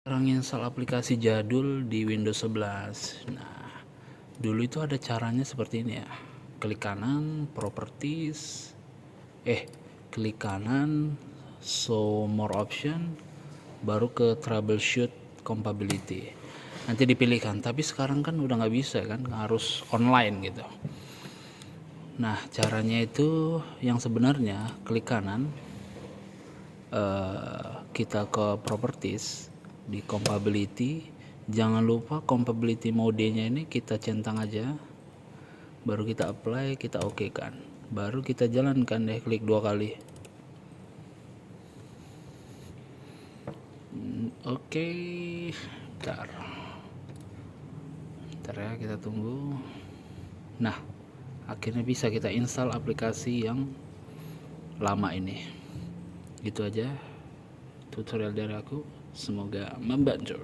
Sekarang install aplikasi jadul di Windows 11. Nah, dulu itu ada caranya seperti ini ya. Klik kanan, properties, klik kanan, show more option, baru ke troubleshoot compatibility. Nanti dipilihkan, tapi sekarang kan udah nggak bisa kan, harus online gitu. Nah, caranya itu yang sebenarnya klik kanan, kita ke properties di compatibility. Jangan lupa compatibility mode-nya ini kita centang aja, baru kita apply, kita oke kan, baru kita jalankan deh, klik 2 kali. Oke, bentar ya, kita tunggu. Nah, akhirnya bisa kita install aplikasi yang lama ini. Gitu aja tutorial dari aku, semoga membantu.